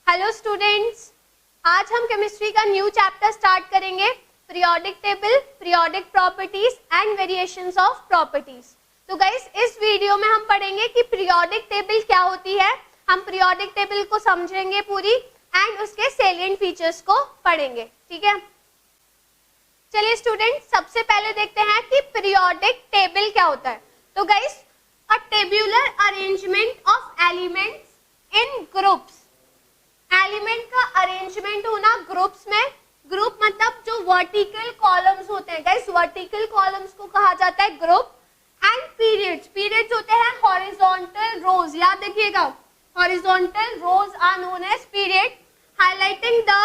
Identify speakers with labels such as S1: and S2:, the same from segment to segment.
S1: Hello students, आज हम chemistry का न्यू चैप्टर स्टार्ट करेंगे, periodic table, periodic properties and variations of properties. तो गाइस, इस वीडियो में हम पढ़ेंगे कि पीरियोडिक टेबल क्या होती है। हम पीरियोडिक टेबल को समझेंगे पूरी एंड उसके सेलिएंट फीचर्स को पढ़ेंगे। ठीक है, चलिए स्टूडेंट्स, सबसे पहले देखते हैं कि पीरियोडिक टेबल क्या होता है। तो guys, a tabular arrangement of elements in groups. Element का अरेंजमेंट होना ग्रुप्स में। ग्रुप मतलब जो वर्टिकल कॉलम्स होते हैं गाइस, वर्टिकल कॉलम्स को कहा जाता है ग्रुप। एंड पीरियड्स, पीरियड्स होते हैं हॉरिजॉन्टल रोज। याद रखिएगा, horizontal rows are known as period, highlighting the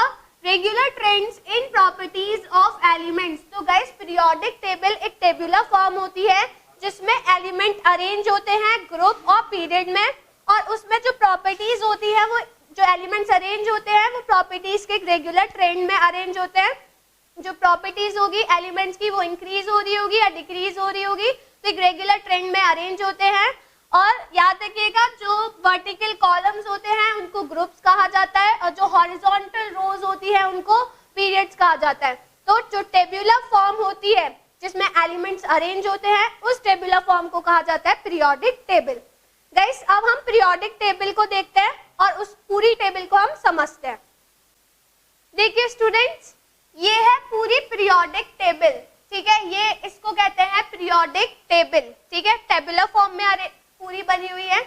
S1: regular trends in properties of elements. तो गाइस, पीरियोडिक टेबल एक टेबुलर फॉर्म होती है जिसमें एलिमेंट अरेंज होते हैं ग्रुप और पीरियड में, और उसमें जो प्रॉपर्टीज होती है, वो जो एलिमेंट्स अरेंज होते हैं वो प्रॉपर्टीज के एक रेगुलर ट्रेंड में अरेंज होते हैं। जो प्रॉपर्टीज होगी एलिमेंट्स की, वो इंक्रीज हो रही होगी या डिक्रीज हो रही होगी, तो एक रेगुलर ट्रेंड में अरेंज होते हैं। और याद रखिएगा, जो वर्टिकल कॉलम्स होते हैं उनको ग्रुप्स कहा जाता है, और जो हॉरिजॉन्टल रोज होती है उनको पीरियड्स कहा जाता है। तो जो टेबुलर फॉर्म होती है जिसमें एलिमेंट्स अरेंज होते हैं, उस टेबुलर फॉर्म को कहा जाता है पीरियोडिक टेबल। गाइस, अब हम पीरियोडिक टेबल को देखते हैं और उस पूरी टेबल को हम समझते हैं। देखिए स्टूडेंट्स, ये है पूरी पीरियोडिक टेबल। ठीक है, ये इसको कहते हैं पीरियोडिक टेबल। ठीक है, टेबुलर फॉर्म में पूरी बनी हुई है।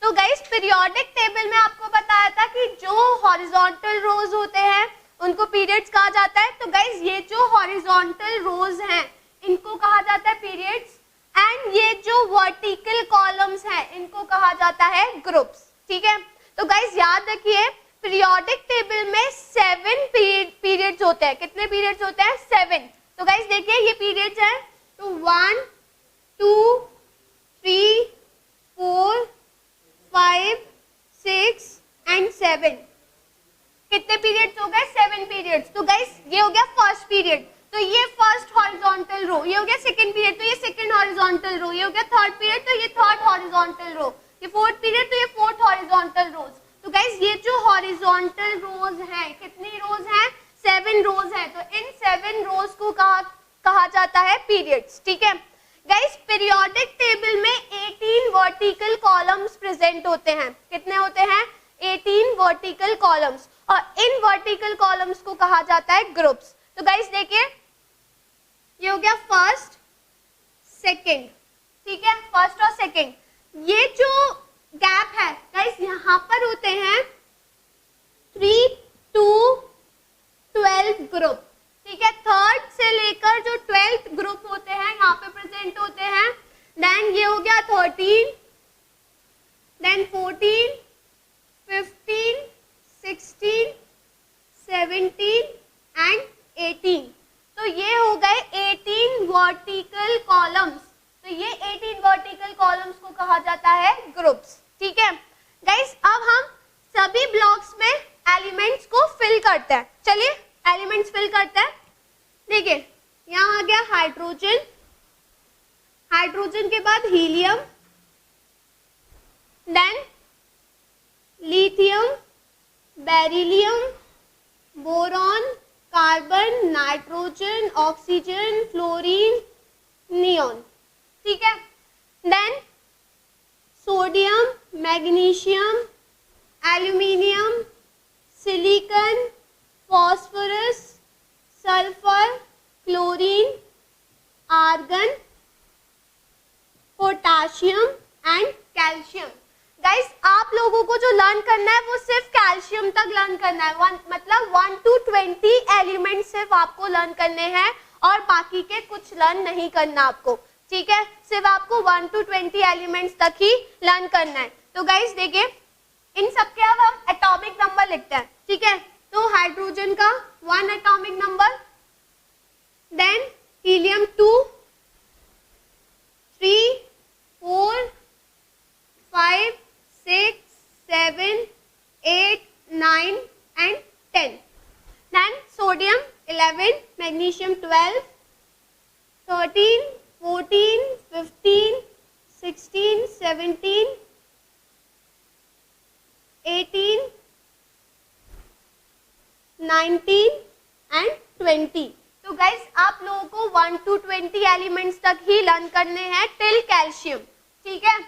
S1: तो गाइस, पीरियोडिक टेबल में आपको बताया था कि जो हॉरिजॉन्टल रोज होते हैं उनको पीरियड्स कहा जाता है। तो गाइस, ये जो हॉरिजॉन्टल रोज हैं इनको कहा जाता है पीरियड्स, एंड ये जो वर्टिकल कॉलम्स हैं इनको कहा जाता है ग्रुप्स। ठीक है, तो गाइस याद रखिए, पीरियोडिक टेबल में 7 पीरियड्स होते हैं। कितने पीरियड्स होते हैं? 7। तो गाइस देखिए, ये पीरियड्स हैं, तो 1 2 3 4 5 6 एंड 7। कितने पीरियड्स हो गए? 7 पीरियड्स। तो गाइस, ये हो गया फर्स्ट पीरियड, तो ये फर्स्ट हॉरिजॉन्टल रो। ये हो गया सेकंड पीरियड, तो ये सेकंड हॉरिजॉन्टल रो। ये हो गया थर्ड पीरियड, तो ये थर्ड हॉरिजॉन्टल रो। ये फोर्थ पीरियड, तो ये फोर्थ हॉरिजॉन्टल रोज। तो गाइस, ये जो हॉरिजॉन्टल रोज हैं, कितनी रोज हैं? 7 रोज हैं। तो इन 7 रोज को कहा जाता है पीरियड्स। ठीक है गाइस, पीरियोडिक टेबल में 18 वर्टिकल कॉलम्स प्रेजेंट होते हैं। कितने होते हैं? 18 वर्टिकल कॉलम्स, और इन वर्टिकल कॉलम्स को कहा जाता है ग्रुप्स। तो गाइस देखिए, ये हो गया फर्स्ट सेकंड। ठीक है, फर्स्ट और सेकंड। ये जो गैप है गाइस, यहाँ पर होते हैं 3 to 12 ग्रुप। ठीक है, थर्ड से लेकर जो 12th ग्रुप होते हैं यहाँ पे प्रेजेंट होते हैं। देन ये हो गया 13, देन 14, 15, 16, 17 एंड 18। तो ये हो गए 18 वर्टिकल कॉलम्स। तो ये 18 वर्टिकल कॉलम्स को कहा जाता है ग्रुप्स। ठीक है गाइस, अब हम सभी ब्लॉक्स में एलिमेंट्स को फिल करते हैं। चलिए एलिमेंट्स फिल करते हैं। देखिए, यहाँ आ गया हाइड्रोजन, हाइड्रोजन के बाद helium, then lithium, beryllium, boron, carbon, nitrogen, oxygen, fluorine, neon. ठीक है, then sodium, magnesium, aluminium, silicon, phosphorus, sulphur, chlorine, argon, potassium and calcium. Guys, आप लोगों को जो लर्न करना है वो सिर्फ कैल्शियम तक लर्न करना है। मतलब 1 to 20 एलिमेंट सिर्फ आपको लर्न करने हैं, और बाकी के कुछ लर्न नहीं करना आपको। ठीक है, सिर्फ आपको 1 to 20 एलिमेंट्स तक ही लर्न करना है। तो गाइस देखिए, इन सबके अब हम एटॉमिक नंबर लिखते हैं। ठीक है, तो हाइड्रोजन का 1 atomic number, then helium 2, 3, 4, 5, 6, 7, 8, 9 and 10. Then sodium 11, magnesium 12, 13, 14, 15, 16, 17, 18, 19 and 20। तो गाइस आप लोगों को 1 to 20 एलिमेंट्स तक ही लर्न करने हैं टिल कैल्शियम, ठीक है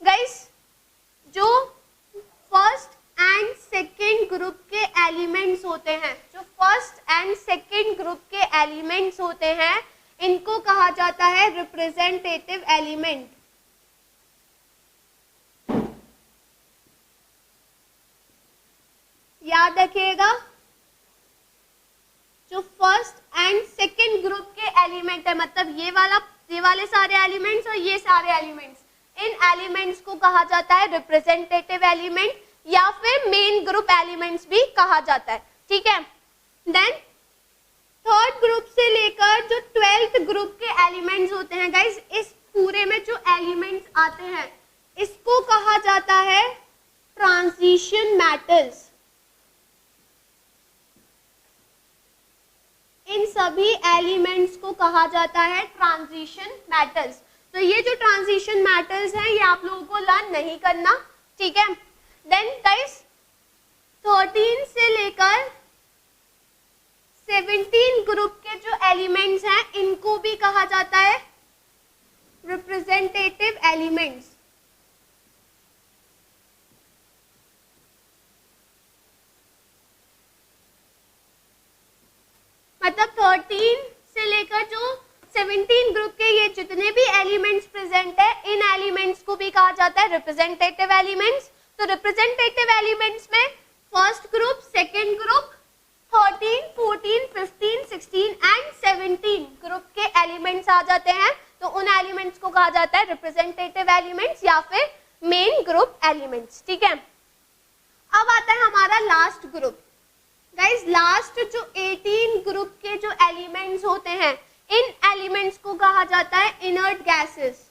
S1: गाइस। जो फर्स्ट एंड सेकेंड ग्रुप के एलिमेंट्स होते हैं, जो फर्स्ट एंड सेकेंड ग्रुप के एलिमेंट्स होते हैं, इनको कहा जाता है रिप्रेजेंटेटिव एलिमेंट। याद रखिएगा, जो फर्स्ट एंड सेकेंड ग्रुप के एलिमेंट है, मतलब ये वाले सारे एलिमेंट्स और ये सारे एलिमेंट्स, इन एलिमेंट्स को कहा जाता है रिप्रेजेंटेटिव एलिमेंट या फिर मेन ग्रुप एलिमेंट्स भी कहा जाता है, ठीक है। देन थर्ड ग्रुप से लेकर जो 12th ग्रुप के एलिमेंट्स होते हैं गाइस, इस पूरे में जो एलिमेंट्स आते हैं इसको कहा जाता है ट्रांजिशन मेटल्स। इन सभी एलिमेंट्स को कहा जाता है ट्रांजिशन मेटल्स। तो ये जो ट्रांजिशन मेटल्स हैं ये आप लोगों को लर्न नहीं करना, ठीक है। देन गाइस 13 से लेकर 17 ग्रुप के जो एलिमेंट्स हैं इनको भी कहा जाता है रिप्रेजेंटेटिव एलिमेंट्स। मतलब 13 से लेकर जो 17 ग्रुप के ये जितने भी एलिमेंट्स प्रेजेंट है, इन एलिमेंट्स को भी कहा जाता है रिप्रेजेंटेटिव एलिमेंट्स। तो रिप्रेजेंटेटिव एलिमेंट्स में first group, second group, 13, 14, 15, 16 and 17 group के एलिमेंट्स आ जाते हैं। तो उन एलिमेंट्स को कहा जाता है रिप्रेजेंटेटिव एलिमेंट्स या फिर मेन ग्रुप एलिमेंट्स, ठीक है। अब आता है हमारा लास्ट ग्रुप गाइस। लास्ट जो 18 ग्रुप के जो एलिमेंट्स होते हैं, इन एलिमेंट्स को कहा जाता है इनर्ट गैसेस।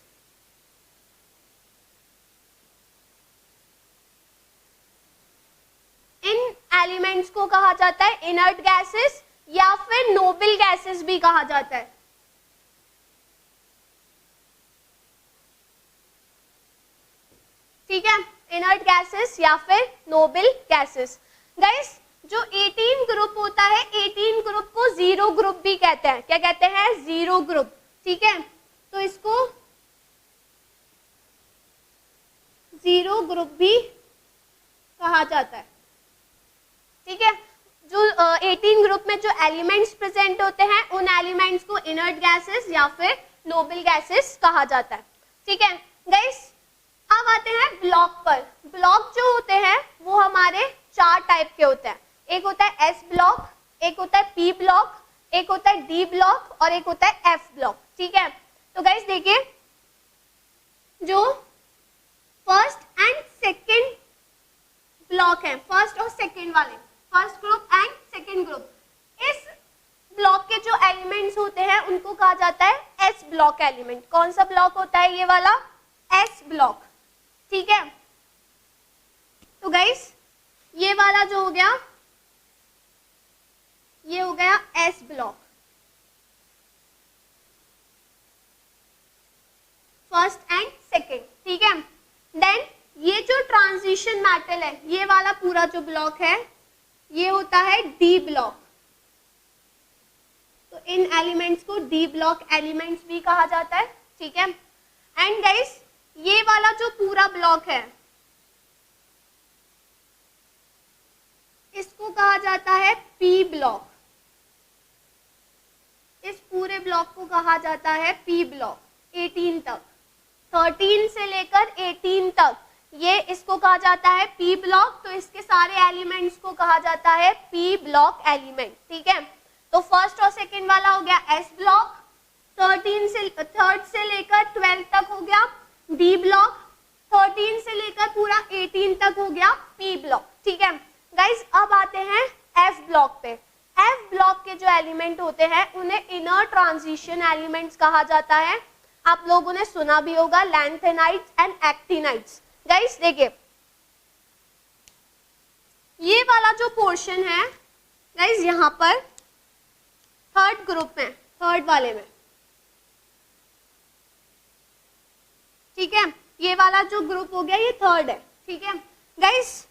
S1: इन एलिमेंट्स को कहा जाता है इनर्ट गैसेस या फिर नोबल गैसेस भी कहा जाता है, ठीक है। इनर्ट गैसेस या फिर नोबल गैसेस। गाइस जो 18 ग्रुप होता है, 18 ग्रुप को जीरो ग्रुप भी कहते हैं। क्या कहते हैं? जीरो ग्रुप, ठीक है। तो इसको जीरो ग्रुप भी कहा जाता है, ठीक है। जो 18 ग्रुप में जो एलिमेंट्स प्रेजेंट होते हैं उन एलिमेंट्स को इनर्ट गैसेस या फिर नोबल गैसेस कहा जाता है, ठीक है गाइस। अब आते हैं ब्लॉक पर। ब्लॉक जो होते हैं वो हमारे 4 टाइप के होते हैं। एक होता है एस ब्लॉक, एक होता है पी ब्लॉक, एक होता है डी ब्लॉक और एक होता है एफ ब्लॉक, ठीक है। तो गाइस देखिए, जो फर्स्ट एंड सेकेंड ब्लॉक है, फर्स्ट और सेकेंड वाले, first group and second group, इस ब्लॉक के जो एलिमेंट्स होते हैं उनको कहा जाता है एस ब्लॉक एलिमेंट। कौन सा ब्लॉक होता है? ये वाला एस ब्लॉक, ठीक है। तो गाइस ये वाला जो हो गया, ये हो गया S block, first and second, ठीक है। देन ये जो ट्रांजिशन मेटल है, ये वाला पूरा जो ब्लॉक है ये होता है डी ब्लॉक। तो इन एलिमेंट्स को डी ब्लॉक एलिमेंट्स भी कहा जाता है, ठीक है। एंड गाइस ये वाला जो पूरा ब्लॉक है इसको कहा जाता है पी ब्लॉक। इस पूरे ब्लॉक को कहा जाता है पी ब्लॉक। 18 तक, 13 से लेकर 18 तक, ये इसको कहा जाता है पी ब्लॉक। तो इसके सारे एलिमेंट्स को कहा जाता है पी ब्लॉक एलिमेंट, ठीक है। तो फर्स्ट और सेकेंड वाला हो गया एस ब्लॉक, 13 से थर्ड से लेकर 12 तक हो गया डी ब्लॉक, 13 से लेकर पूरा 18 तक हो गया पी ब्लॉक, ठीक है गाइज। अब आते हैं एफ ब्लॉक पे। एफ ब्लॉक के जो एलिमेंट होते हैं उन्हें इनर ट्रांजिशन एलिमेंट्स कहा जाता है। आप लोगों ने सुना भी होगा लैंथेनाइट्स एंड एक्टिनाइट्स। गाइस देखिए, ये वाला जो पोर्शन है गाइस यहाँ पर थर्ड ग्रुप में, थर्ड वाले में, ठीक है। ये वाला जो ग्रुप हो गया ये थर्ड है, ठीक है गाइस।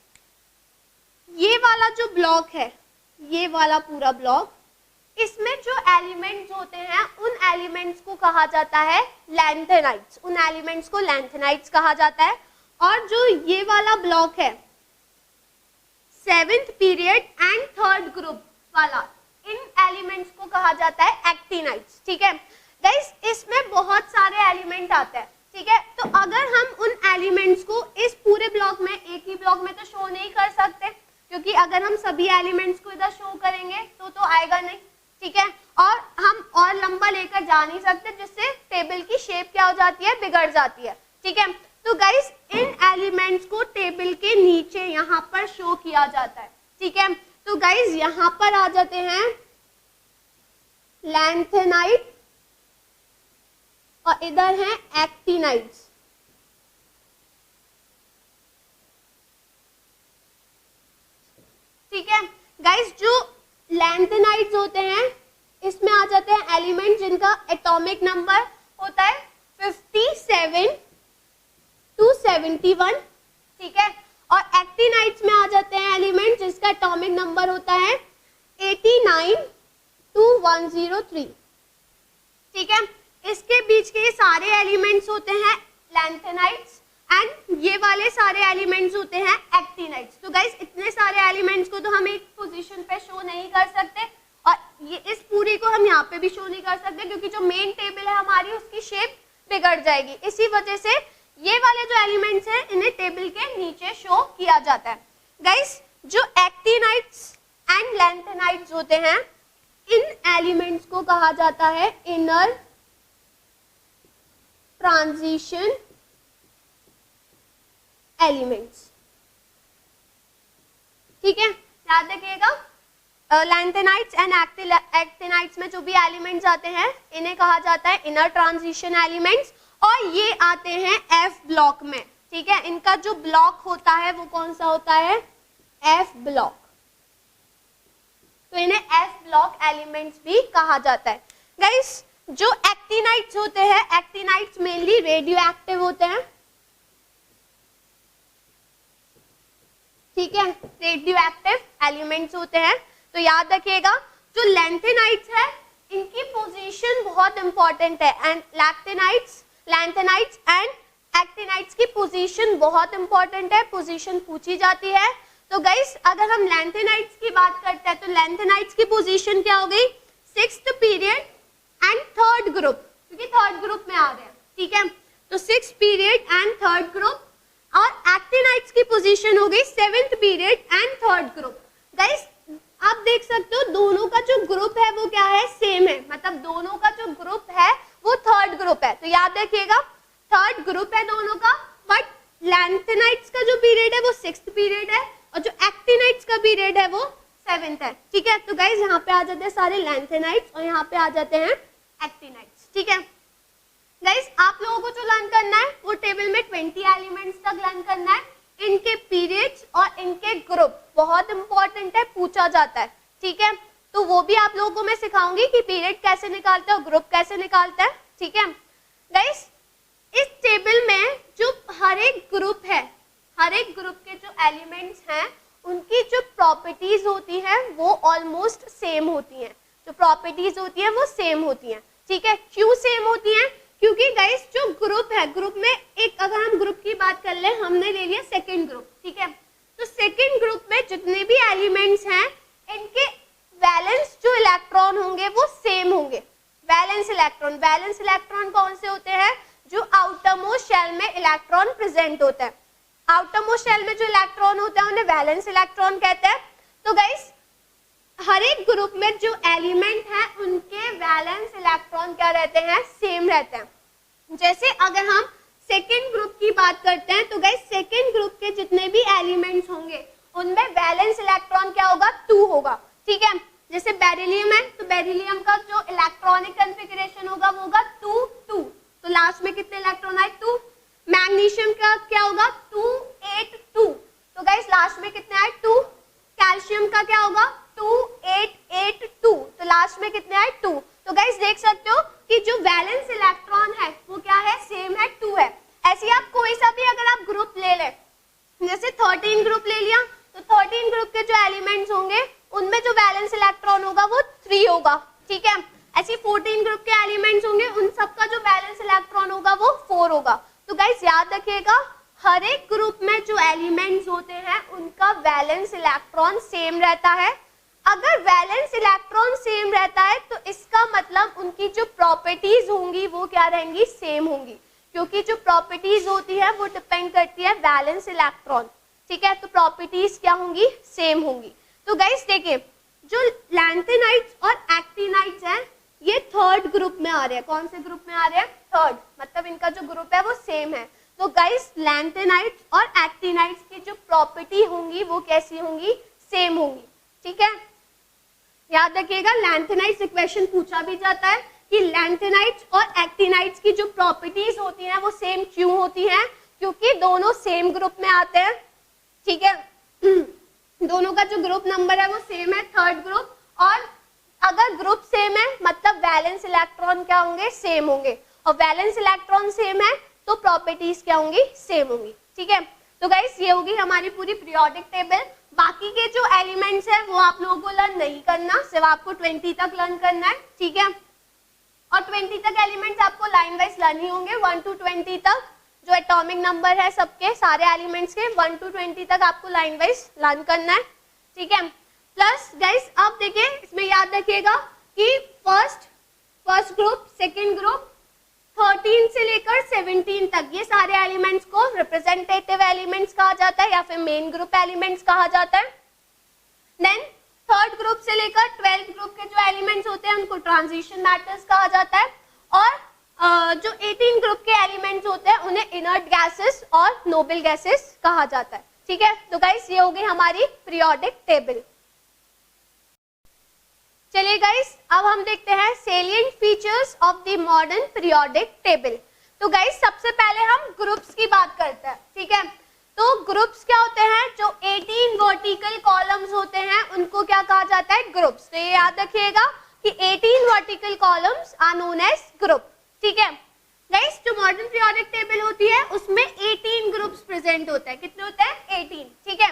S1: ये वाला जो ब्लॉक है ये वाला पूरा ब्लॉक, इसमें जो एलिमेंट्स होते हैं उन एलिमेंट्स को कहा जाता है लैंथेनाइड्स, उन एलिमेंट्स को लैंथेनाइड्स कहा जाता है। और जो ये वाला ब्लॉक है 7th period and 3rd group वाला, इन एलिमेंट्स को कहा जाता है एक्टिनाइड्स। ठीक है गाइस, इसमें बहुत सारे एलिमेंट आते हैं। ठीक है, तो अगर हम उन एलिमेंट्स को इस पूरे ब्लॉक में, एक ही ब्लॉक में तो शो नहीं कर सकते, क्योंकि अगर हम सभी एलिमेंट्स को इधर शो करेंगे तो आएगा नहीं। ठीक है, और हम और लंबा लेकर जा नहीं सकते, जिससे टेबल की शेप क्या हो जाती है, बिगड़ जाती है। ठीक है, तो गाइस इन एलिमेंट्स को टेबल के नीचे यहाँ पर शो किया जाता है। ठीक है, तो गाइस यहाँ पर आ जाते हैं लैंथेनाइड और इधर हैं एक्टिनाइड्स। ठीक है गाइस, जो लैंथेनाइड्स होते हैं इसमें आ जाते हैं एलिमेंट जिनका एटॉमिक नंबर होता है 57 to 71। ठीक है, और एक्टिनाइड्स में आ जाते हैं एलिमेंट जिसका एटॉमिक नंबर होता है 89 to 103। ठीक है, इसके बीच के ये सारे एलिमेंट्स होते हैं लैंथेनाइड्स एंड ये वाले सारे एलिमेंट्स होते हैं एक्टिनाइड्स। तो गाइस इतने सारे एलिमेंट्स को तो हम एक पोजीशन पे शो नहीं कर सकते, और ये इस पूरी को हम यहाँ पे भी शो नहीं कर सकते, क्योंकि जो मेन टेबल है हमारी उसकी शेप बिगड़ जाएगी। इसी वजह से ये वाले जो एलिमेंट्स हैं इन्हें टेबल के नीचे शो किया जाता है। गाइस जो एक्टिनाइड्स एंड लैंथेनाइड्स होते हैं इन एलिमेंट्स को कहा जाता है इनर ट्रांजिशन एलिमेंट्स। ठीक है, याद रखिएगा लैंथेनाइड्स एंड एक्टिनाइड्स में जो भी एलिमेंट्स आते हैं इन्हें कहा जाता है इनर ट्रांजिशन एलिमेंट्स, और ये आते हैं एफ ब्लॉक में। ठीक है, इनका जो ब्लॉक होता है वो कौन सा होता है, एफ ब्लॉक। तो इन्हें एफ ब्लॉक एलिमेंट्स भी कहा जाता है। गाइस जो एक्टिनाइड्स होते हैं, एक्टिनाइड्स मेनली रेडियो एक्टिव होते हैं। ठीक है, रेडियो एक्टिव एलिमेंट्स होते हैं। तो याद रखिएगा जो लैंथेनाइड्स है इनकी पोजीशन बहुत इंपॉर्टेंट है, एंड लैंथेनाइड्स एंड एक्टिनाइड्स की पोजीशन बहुत इंपॉर्टेंट है, पोजीशन पूछी जाती है। तो गाइस अगर हम लैंथेनाइड्स की बात करते हैं तो लैंथेनाइड्स की पोजीशन क्या हो गई, 6th period and 3rd group, क्योंकि 3rd ग्रुप में आ रहे हैं। ठीक है, तो 6th period and 3rd group, और एक्टिनाइड्स की पोजीशन हो गई 7th period and 3rd group. Guys आप देख सकते हो दोनों का जो ग्रुप है वो क्या है, सेम है, मतलब दोनों का जो ग्रुप है वो 3rd ग्रुप है। तो याद रखिएगा 3rd ग्रुप है दोनों का, बट लैंथेनाइड्स का जो पीरियड है वो 6th पीरियड है, और जो एक्टिनाइड्स का पीरियड है वो 7th है। ठीक है, तो गाइस यहाँ पे आ जाते हैं सारे लैंथेनाइड्स और यहाँ पे आ जाते हैं एक्टिनाइड्स। ठीक है गाइस, आप लोगों को जो लर्न करना है वो टेबल में 20 एलिमेंट्स तक लर्न करना है। इनके पीरियड्स और इनके ग्रुप बहुत इंपॉर्टेंट है, पूछा जाता है। ठीक है, तो वो भी आप लोगों को मैं सिखाऊंगी कि पीरियड कैसे निकालते हैं और ग्रुप कैसे निकालते हैं। ठीक है गाइस, इस टेबल में जो हर एक ग्रुप है, हर एक ग्रुप के जो एलिमेंट्स हैं उनकी जो प्रॉपर्टीज होती है वो ऑलमोस्ट सेम होती हैं, जो प्रॉपर्टीज होती है वो सेम होती हैं। ठीक है, क्यों सेम होती हैं, क्योंकि गाइस जो ग्रुप है, ग्रुप में एक अगर हम ग्रुप की बात कर ले, हमने ले लिया सेकंड ग्रुप। ठीक है, तो सेकंड ग्रुप में जितने भी एलिमेंट्स हैं इनके वैलेंस जो इलेक्ट्रॉन होंगे वो सेम होंगे। वैलेंस इलेक्ट्रॉन कौन से होते हैं, जो आउटर मोस्ट शेल में इलेक्ट्रॉन प्रेजेंट होता है। आउटर मोस्ट शेल में जो इलेक्ट्रॉन होता है उन्हें वैलेंस इलेक्ट्रॉन कहते हैं। तो गाइस हर एक ग्रुप में जो एलिमेंट है उनके वैलेंस इलेक्ट्रॉन क्या रहते हैं, सेम रहते हैं। जैसे अगर हम सेकेंड ग्रुप की बात करते हैं तो गाइस सेकेंड ग्रुप के जितने भी एलिमेंट्स होंगे उनमें वैलेंस इलेक्ट्रॉन क्या होगा, 2 होगा। ठीक है, जैसे बेरिलियम है तो बेरिलियम का जो इलेक्ट्रॉनिक कॉन्फ़िगरेशन होगा वो होगा 2 2, तो लास्ट में कितने इलेक्ट्रॉन आए, 2। मैग्नीशियम का क्या होगा, 2 8 2, तो गाइस लास्ट में कितने आए, 2। कैल्शियम का क्या होगा, 2 8 8 2, तो लास्ट में कितने आए, 2। तो गाइस देख सकते हो कि जो वैलेंस इलेक्ट्रॉन है वो क्या है, सेम है, 2 है। ऐसे आप कोई सा भी अगर आप ग्रुप ले ले, जैसे 13 ग्रुप ले लिया तो 13 ग्रुप के जो एलिमेंट्स होंगे उनमें में जो वैलेंस इलेक्ट्रॉन होगा वो 3 होगा, ठीक है। ऐसे 14 ग्रुप के एलिमेंट्स होंगे, उन सबका जो वैलेंस इलेक्ट्रॉन होगा वो 4 होगा। तो गाइस याद रखिएगा, हर एक ग्रुप में जो एलिमेंट्स होते हैं उनका वैलेंस इलेक्ट्रॉन सेम रहता है। अगर वैलेंस इलेक्ट्रॉन सेम रहता है तो इसका मतलब उनकी जो प्रॉपर्टीज होंगी वो क्या रहेंगी, सेम होंगी, क्योंकि जो प्रॉपर्टीज होती है वो डिपेंड करती है वैलेंस इलेक्ट्रॉन, ठीक है। तो प्रॉपर्टीज क्या होंगी, सेम होंगी। तो गाइस देखिए, जो लैंथेनाइट्स और एक्टिनाइट्स हैं ये थर्ड ग्रुप में आ रहे हैं। कौन से ग्रुप में आ रहे हैं, थर्ड, मतलब इनका जो ग्रुप है वो सेम है। तो गाइस लैंथेनाइट्स और एक्टिनाइट्स की जो प्रॉपर्टी होंगी वो कैसी होंगी, सेम होंगी, ठीक है। याद रखिएगा, लैंथेनाइट्स इक्वेशन पूछा भी जाता है कि लैंथेनाइट्स और एक्टिनाइट्स की जो प्रॉपर्टीज होती हैं वो सेम क्यों होती हैं, क्योंकि दोनों सेम ग्रुप में आते हैं, ठीक है। दोनों का जो ग्रुप नंबर है वो सेम है, थर्ड ग्रुप, और अगर ग्रुप सेम है मतलब वैलेंस इलेक्ट्रॉन क्या होंगे, सेम होंगे, और वैलेंस इलेक्ट्रॉन सेम है तो प्रॉपर्टीज क्या होंगी, सेम होंगी, ठीक है। तो गाइस ये होगी हमारी पूरी पीरियोडिक टेबल। बाकी के जो एलिमेंट्स हैं वो आप लोगों को लर्न नहीं करना, सिर्फ आपको 20 तक लर्न करना है, ठीक है। और 20 तक एलिमेंट्स आपको लाइन वाइज लर्न ही होंगे, 1 to 20 तक जो एटॉमिक नंबर है सबके सारे एलिमेंट्स के 1 to 20 तक आपको लाइन वाइज लर्न करना है, ठीक है। प्लस गाइस अब देखिए, इसमें याद रखिएगा कि फर्स्ट ग्रुप, सेकेंड ग्रुप, 13 से लेकर 17 तक ये सारे एलिमेंट्स को रिप्रेजेंटेटिव एलिमेंट्स कहा जाता है या फिर मेन ग्रुप एलिमेंट्स कहा जाता है। देन थर्ड ग्रुप से लेकर 12th ग्रुप के जो एलिमेंट्स होते हैं उनको ट्रांजिशन मैटर्स कहा जाता है, और जो 18 ग्रुप के एलिमेंट्स होते हैं उन्हें इनर्ट गैसेस और नोबल गैसेस कहा जाता है, ठीक है। तो गाइस ये हो गई हमारी पीरियोडिक टेबल। चलिए गाइस अब हम देखते हैं salient features of the modern periodic table. तो गाइस सबसे पहले हम ग्रुप्स की बात करते हैं, ठीक है। तो ग्रुप्स क्या होते हैं, जो 18 वर्टिकल कॉलम्स होते हैं उनको क्या कहा जाता है, ग्रुप्स। तो ये याद रखिएगा कि 18 vertical columns are known as group, ठीक है। गाइस जो मॉडर्न पीरियोडिक टेबल होती है उसमें 18 ग्रुप्स प्रेजेंट होते हैं। कितने होते हैं, 18, ठीक है।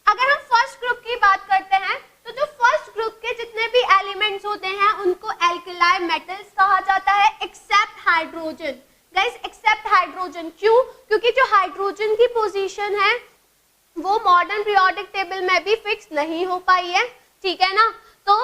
S1: अगर हम फर्स्ट ग्रुप की बात करते हैं तो जो फर्स्ट ग्रुप के जितने भी एलिमेंट्स होते हैं उनको एल्कलाई मेटल्स कहा जाता है, except hydrogen. Guys except hydrogen, क्यों, क्योंकि जो हाइड्रोजन की पोजीशन है वो मॉडर्न पीरियोडिक टेबल में भी फिक्स नहीं हो पाई है, ठीक है ना। तो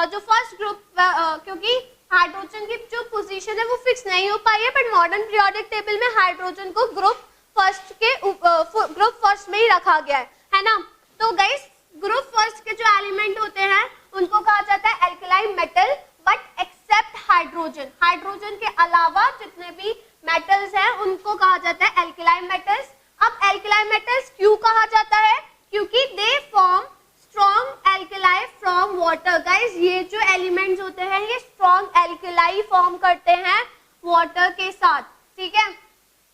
S1: जो फर्स्ट ग्रुप, क्योंकि हाइड्रोजन की जो पोजीशन है वो फिक्स नहीं हो पाई है, बट मॉडर्न पीरियोडिक टेबल में हाइड्रोजन को ग्रुप फर्स्ट में ही रखा गया है ना। तो गाइस ग्रुप फर्स्ट के जो एलिमेंट होते हैं उनको कहा जाता है alkali metal, but except hydrogen. Hydrogen के अलावा जितने भी मेटल्स हैं उनको कहा जाता है एल्कलाई मेटल्स। अब एल्कलाई मेटल्स क्यों कहा जाता है, क्योंकि they form strong alkali from water. Guys ये जो एलिमेंट्स होते हैं ये स्ट्रॉन्ग एल्कलाई फॉर्म करते हैं वाटर के साथ, ठीक है।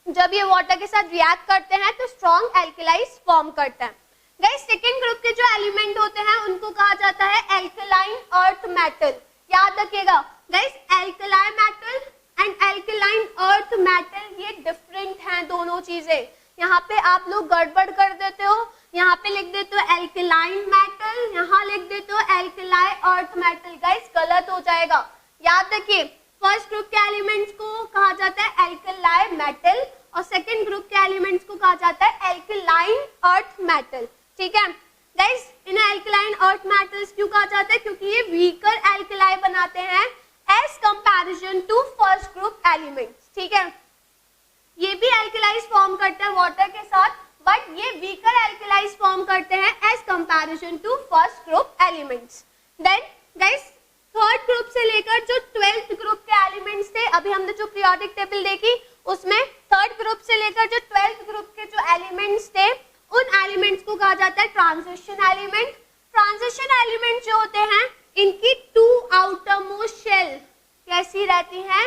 S1: जब ये वाटर के साथ रिएक्ट करते हैं तो स्ट्रॉन्ग एल्कलाइज फॉर्म करते हैं। गाइस सेकेंड ग्रुप के जो एलिमेंट होते हैं उनको कहा जाता है एल्कलाइन अर्थ मेटल। याद रखिएगा guys, alkali metal and alkaline earth metal ये डिफरेंट हैं दोनों चीजें। यहाँ पे आप लोग गड़बड़ कर देते हो, यहाँ पे लिख देते हो एल्कलाइन मेटल, यहाँ लिख देते हो एल्कलाई अर्थ मेटल। गाइस गलत हो जाएगा, याद रखिए फर्स्ट ग्रुप के एलिमेंट्स को कहा जाता है एल्कलाई मेटल और सेकेंड ग्रुप के एलिमेंट्स को कहा जाता है एल्कलाइन अर्थ मेटल, ठीक है। गाइस इन्हें एल्कलाइन अर्थ मेटल्स क्यों कहा जाता है, क्योंकि ये वीकर एल्कलाई बनाते हैं as comparison to first group elements, ठीक है। ये भी एल्कलाइज फॉर्म करते हैं वाटर के साथ, बट ये वीकर एल्कलाइज फॉर्म करते हैं as comparison to first group elements. Then guys third group से लेकर जो 12th ग्रुप के एलिमेंट्स थे, अभी हमने जो पीरियोडिक टेबल देखी उसमें थर्ड ग्रुप से लेकर जो 12th ग्रुप के जो एलिमेंट्स थे उन एलिमेंट्स को कहा जाता है ट्रांजिशन एलिमेंट। ट्रांजिशन एलिमेंट जो होते हैं इनकी 2 आउटर मोस्ट शेल कैसी रहती हैं,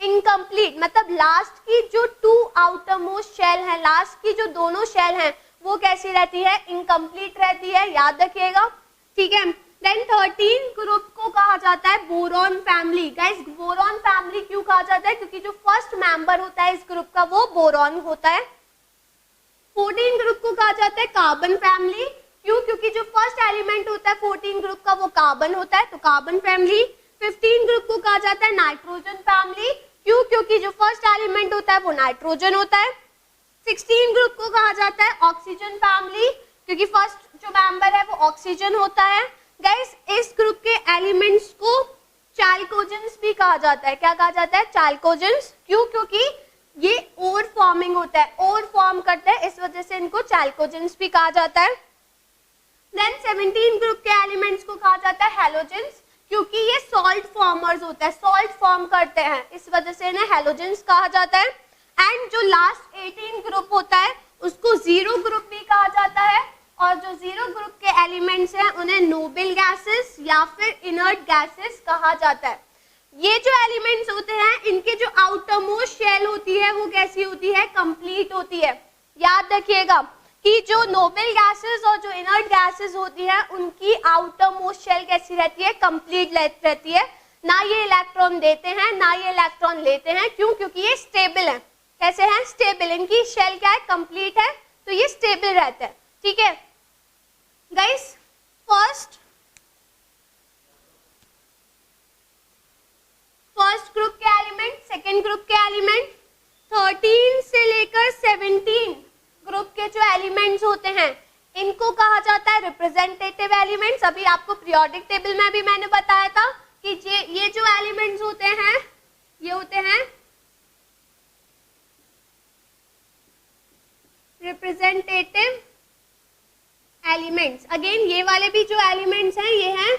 S1: इनकम्प्लीट, मतलब लास्ट की जो 2 आउटर मोस्ट शेल है, लास्ट की जो दोनों शेल हैं वो कैसी रहती है, इनकम्प्लीट रहती है, याद रखिएगा, ठीक है। देन 13 ग्रुप को कहा जाता है boron family. Guys boron family क्यों कहा जाता है, क्योंकि जो फर्स्ट मेंबर होता है इस ग्रुप का वो बोरॉन होता है। 14 ग्रुप को कहा जाता है कार्बन फैमिली, क्यों, क्योंकि जो फर्स्ट एलिमेंट एलिमेंट होता है 14 ग्रुप का वो कार्बन होता है, तो कार्बन फैमिली। 15 ग्रुप को कहा जाता है नाइट्रोजन फैमिली, क्यों? क्योंकि जो फर्स्ट एलिमेंट होता है वो नाइट्रोजन होता है। 16 ग्रुप को कहा जाता है ऑक्सीजन फैमिली, क्योंकि फर्स्ट जो मेंबर है वो ऑक्सीजन होता है। गाइस इस ग्रुप के एलिमेंट्स को चाल्कोजेंस भी कहा जाता है। क्या कहा जाता है? चाल्कोजेंस। क्यों? क्योंकि ये ओर फॉर्मिंग होता है, ओर फॉर्म करता है, इस वजह से इनको चाल्कोजेंस भी कहा जाता है। देन 17 ग्रुप के एलिमेंट्स को कहा जाता है हैलोजेंस, क्योंकि ये सॉल्ट फॉर्मर्स होता है, सॉल्ट फॉर्म करते हैं, इस वजह से इन्हें हैलोजेंस कहा जाता है। एंड जो लास्ट 18 ग्रुप होता है उसको जीरो ग्रुप भी कहा जाता है, और जो जीरो ग्रुप के एलिमेंट्स हैं उन्हें नोबल गैसेस या फिर इनर्ट गैसेस कहा जाता है। ये जो एलिमेंट्स होते हैं इनके जो आउटर मोस्ट शेल होती है वो कैसी होती है? कंप्लीट होती है। याद रखिएगा कि जो नोबल गैसेस और जो इनर्ट गैसेस होती है उनकी आउटर मोस्ट शेल कैसी रहती है? कंप्लीट रहती है। ना ये इलेक्ट्रॉन देते हैं ना ये इलेक्ट्रॉन लेते हैं। क्यों? क्योंकि ये स्टेबल है। कैसे हैं? स्टेबल। इनकी शेल क्या है? कंप्लीट है, तो ये स्टेबल रहता है। ठीक है गाइस, फर्स्ट ग्रुप के एलिमेंट, सेकेंड ग्रुप के एलिमेंट, 13 से लेकर 17 ग्रुप के जो एलिमेंट्स होते हैं इनको कहा जाता है रिप्रेजेंटेटिव एलिमेंट्स। अभी आपको पीरियोडिक टेबल में भी मैंने बताया था कि ये जो एलिमेंट्स होते हैं ये होते हैं रिप्रेजेंटेटिव एलिमेंट्स। अगेन ये वाले भी जो एलिमेंट्स हैं ये हैं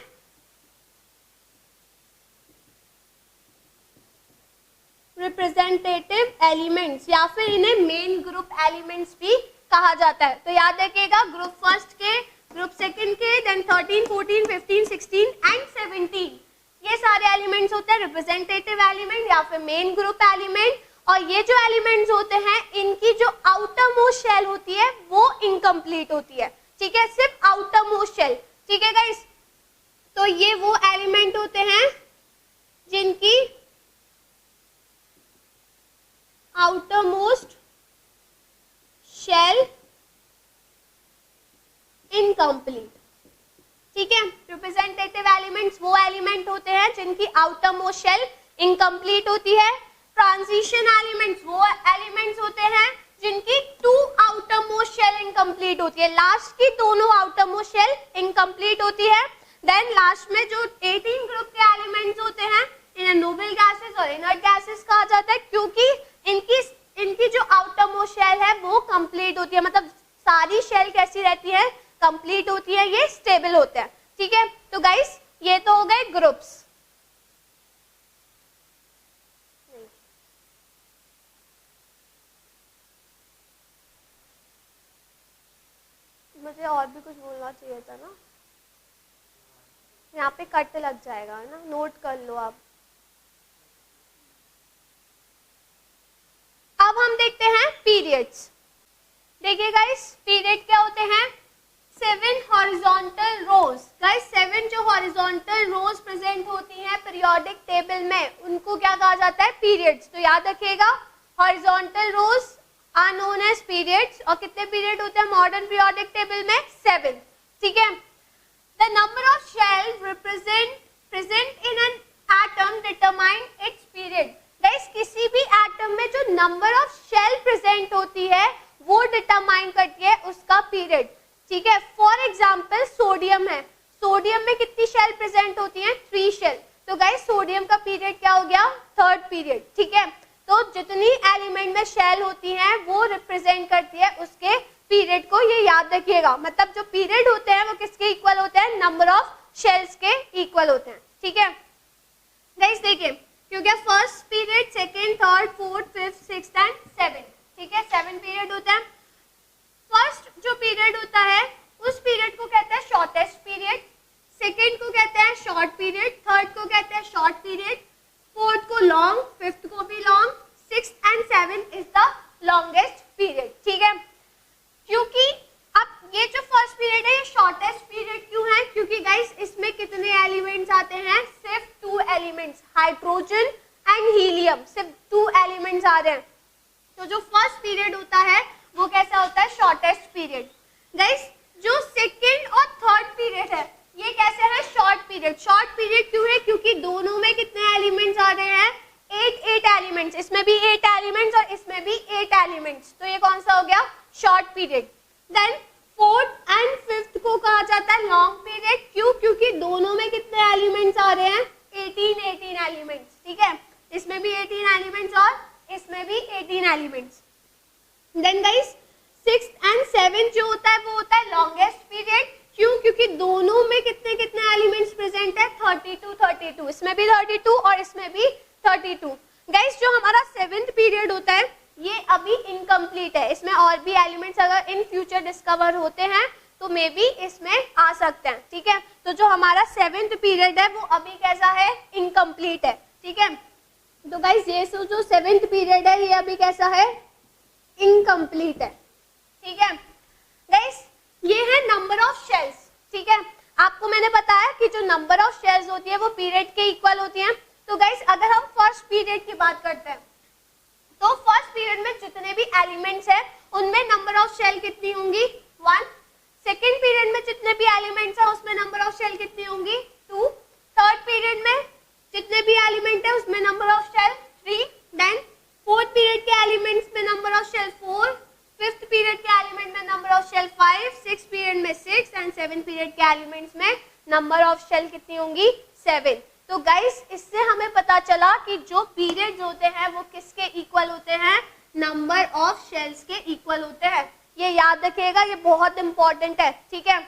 S1: रिप्रेजेंटेटिव एलिमेंट्स, या फिर इन्हें मेन ग्रुप एलिमेंट्स भी कहा जाता है। तो याद रखिएगा ग्रुप फर्स्ट के, ग्रुप सेकंड के, देन 13, 14, 15, 16 एंड 17 ये सारे एलिमेंट्स होते हैं रिप्रेजेंटेटिव एलिमेंट या फिर मेन ग्रुप एलिमेंट। और ये जो एलिमेंट्स होते हैं इनकी जो आउटर मोस्ट शेल होती है वो इनकम्प्लीट होती है। ठीक है, सिर्फ आउटर मोस्ट शेल। ठीक है गाइस, तो ये वो एलिमेंट होते हैं जिनकी आउटर मोस्ट शेल इनकम्प्लीट। ठीक है, रिप्रेजेंटेटिव एलिमेंट्स वो एलिमेंट होते हैं जिनकी आउटर मोस्ट शेल इनकम्प्लीट होती है। ट्रांजिशन एलिमेंट्स वो एलिमेंट्स होते हैं जिनकी 2 आउटर मोस्ट शेल इनकम्प्लीट होती है, लास्ट की दोनों आउटर मोस्ट शेल इनकम्प्लीट होती है। देन लास्ट में जो 18 ग्रुप के एलिमेंट्स होते हैं इन्हें नोबल गैसेस और इनर्ट गैसेस कहा जाता है, क्योंकि इनकी जो आउटर मोस्ट शेल है वो कंप्लीट होती है, मतलब सारी शेल कैसी रहती है? कंप्लीट होती है, ये स्टेबल होते हैं। ठीक है, तो गाइस ये तो हो गए ग्रुप्स। मुझे और भी कुछ बोलना चाहिए था ना, यहाँ पे कट लग जाएगा ना, नोट कर लो आप। अब हम देखते हैं पीरियड्स। देखिए गाइस, पीरियड क्या होते हैं? 7 हॉरिजॉन्टल रोज। गाइस 7 जो हॉरिजॉन्टल रोज प्रेजेंट होती हैं पीरियोडिक टेबल में उनको क्या कहा जाता है? पीरियड्स। तो याद रखिएगा horizontal rows are known as periods. और कितने पीरियड होते हैं मॉडर्न पीरियोडिक टेबल में? 7। ठीक है, the number of shell present in an atom determine its period. Guys किसी भी एटम में जो नंबर ऑफ शेल प्रेजेंट होती है वो डिटरमाइन करती है उसका पीरियड। ठीक है, फॉर एग्जाम्पल सोडियम है, सोडियम में कितनी शेल प्रेजेंट होती है? 3 शेल। तो गाइस सोडियम का पीरियड क्या हो गया? 3rd period. ठीक है, तो जितनी एलिमेंट में शेल होती हैं वो रिप्रेजेंट करती है उसके पीरियड को, ये याद रखिएगा। मतलब जो पीरियड होते हैं वो किसके इक्वल होते हैं? नंबर ऑफ शेल्स के इक्वल होते हैं। ठीक है गाइस, देखिए क्योंकि first period, second, third, fourth, fifth, sixth and 7। ठीक है, 7 पीरियड होता है। फर्स्ट जो पीरियड होता है उस पीरियड को कहते हैं शॉर्टेस्ट पीरियड, सेकेंड को कहते हैं शॉर्ट पीरियड, थर्ड को कहते हैं शॉर्ट पीरियड, फोर्थ को लॉन्ग, फिफ्थ को भी long, sixth and 7 is the longest period. ठीक है, क्योंकि अब ये जो फर्स्ट पीरियड है ये शॉर्टेस्ट पीरियड क्यों है? क्योंकि गाइस इसमें कितने एलिमेंट्स आते हैं? सिर्फ 2 एलिमेंट्स, हाइड्रोजन एंड हीलियम, सिर्फ 2 एलिमेंट्स आ रहे हैं। तो जो फर्स्ट पीरियड होता है वो कैसा होता है? Shortest period. गाइस जो सेकेंड और थर्ड पीरियड है पीरियड। शॉर्ट पीरियड क्यों है? क्योंकि दोनों में कितने एलिमेंट्स आ रहे हैं? 8 एलिमेंट्स। इसमें भी 8 एलिमेंट्स और इसमें भी 8 एलिमेंट्स, तो ये कौन सा हो गया? Short period. Then fourth and fifth को कहा जाता है लॉन्ग पीरियड। क्यों? क्योंकि दोनों में कितने एलिमेंट्स आ रहे हैं? 18 एलिमेंट्स, ठीक है। इसमें भी 18 एलिमेंट्स और इसमें भी 18 elements. Then guys sixth and seventh जो होता है वो होता है लॉन्गेस्ट पीरियड। क्यों? क्योंकि दोनों में कितने कितने एलिमेंट्स प्रेजेंट है? 32। इसमें भी 32 और इसमें भी 32। गाइस जो हमारा सेवेंथ पीरियड होता है ये अभी इनकम्प्लीट है, इसमें और भी एलिमेंट्स अगर इन फ्यूचर डिस्कवर होते हैं तो मे बी इसमें आ सकते हैं, ठीक है। तो जो हमारा सेवेंथ पीरियड है वो अभी कैसा है? इनकम्प्लीट है, ठीक है। तो गाइस ये जो सेवेंथ पीरियड है ये अभी कैसा है? इनकम्प्लीट है, ठीक है। गाइस ये है नंबर ऑफ शेल्स, ठीक है। आपको मैंने बताया कि जो नंबर ऑफ शेल्स होती है वो पीरियड के इक्वल होती है। तो गाइस अगर हम फर्स्ट पीरियड की बात करते हैं तो फर्स्ट पीरियड में जितने भी एलिमेंट्स है उनमें नंबर ऑफ शेल कितनी होंगी? 1। सेकेंड पीरियड में जितने भी एलिमेंट्स है उसमें नंबर ऑफ शेल कितनी होंगी? 2। थर्ड पीरियड में जितने भी एलिमेंट है उसमें number of shell 3। Then fourth period के एलिमेंट्स में number of shell 4। Fifth period के एलिमेंट में number of shell 5। Six period में 6 एंड सेवन पीरियड के एलिमेंट्स में नंबर ऑफ शेल कितनी होंगी? 7। तो गाइस इससे हमें पता चला कि जो पीरियड्स होते हैं वो किसके इक्वल होते हैं? नंबर ऑफ शेल्स के इक्वल होते हैं। ये याद रखिएगा, ये बहुत इंपॉर्टेंट है, ठीक है।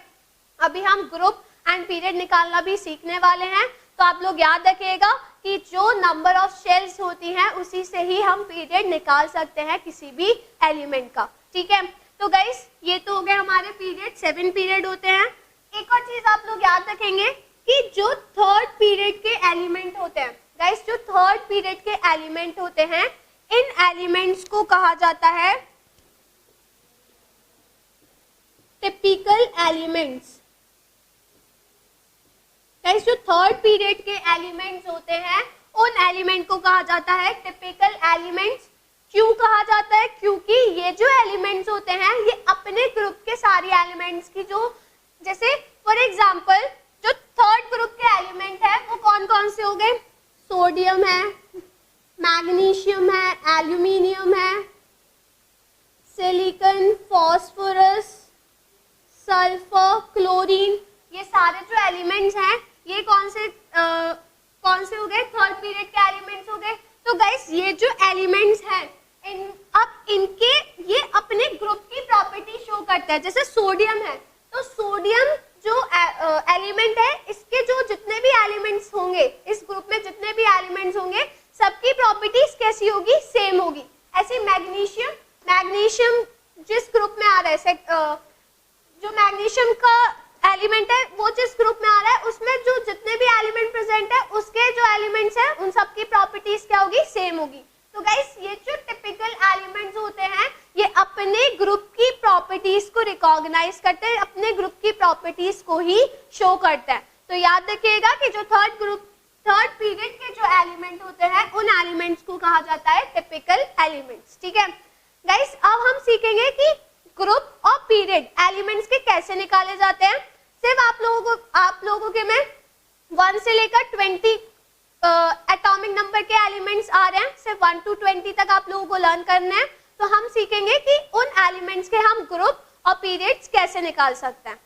S1: अभी हम ग्रुप एंड पीरियड निकालना भी सीखने वाले हैं, तो आप लोग याद रखिएगा कि जो नंबर ऑफ शेल्स होती हैं उसी से ही हम पीरियड निकाल सकते हैं किसी भी एलिमेंट का, ठीक है। तो गाइस ये तो हो गए हमारे पीरियड, 7 पीरियड होते हैं। एक और चीज आप लोग याद रखेंगे कि जो थर्ड पीरियड के एलिमेंट होते हैं, गाइस जो थर्ड पीरियड के एलिमेंट होते हैं इन एलिमेंट्स को कहा जाता है टिपिकल एलिमेंट्स। गाइस जो थर्ड पीरियड के एलिमेंट्स होते हैं उन एलिमेंट को कहा जाता है टिपिकल एलिमेंट्स। क्यों कहा जाता है? क्योंकि ये जो एलिमेंट्स होते हैं ये अपने ग्रुप के सारी एलिमेंट्स की जो, जैसे फॉर एग्जांपल जो थर्ड ग्रुप के एलिमेंट है वो कौन कौन से हो गए? सोडियम है, मैग्नीशियम है, एल्यूमिनियम है, सिलिकॉन, फास्फोरस, सल्फर, क्लोरीन, ये सारे जो एलिमेंट्स हैं ये कौन से हो गए? थर्ड पीरियड के एलिमेंट्स हो गए। तो गाइस ये जो एलिमेंट्स हैं अब इनके ये अपने ग्रुप की प्रॉपर्टी शो करता है। जैसे सोडियम है तो सोडियम जो एलिमेंट है इसके जो जितने भी एलिमेंट्स होंगे इस ग्रुप में जितने भी एलिमेंट्स होंगे सबकी प्रॉपर्टीज कैसी होगी? सेम होगी। ऐसे मैग्नीशियम जिस ग्रुप में आ रहा है, जो मैग्नीशियम का एलिमेंट है वो जिस ग्रुप में आ रहा है उसमें जो जितने भी एलिमेंट प्रेजेंट है उसके जो एलिमेंट्स हैं उन सबकी प्रॉपर्टीज क्या होगी? सेम होगी। तो गाइस ये जो टिपिकल एलिमेंट्स होते हैं ये अपने ग्रुप की प्रॉपर्टीज को रिकॉग्नाइज करते हैं, अपने ग्रुप की प्रॉपर्टीज को ही शो करते हैं। तो याद रखिएगा कि जो थर्ड पीरियड के जो एलिमेंट होते हैं उन एलिमेंट्स को कहा जाता है टिपिकल एलिमेंट्स, ठीक है। गाइस अब हम सीखेंगे कि ग्रुप और पीरियड एलिमेंट्स के कैसे निकाले जाते हैं। सिर्फ आप लोगों के में 1 से लेकर 20 एटॉमिक नंबर के एलिमेंट्स आ रहे हैं, सिर्फ 1 to 20 तक आप लोगों को लर्न करना है। तो हम सीखेंगे कि उन एलिमेंट्स के हम ग्रुप और पीरियड्स कैसे निकाल सकते हैं।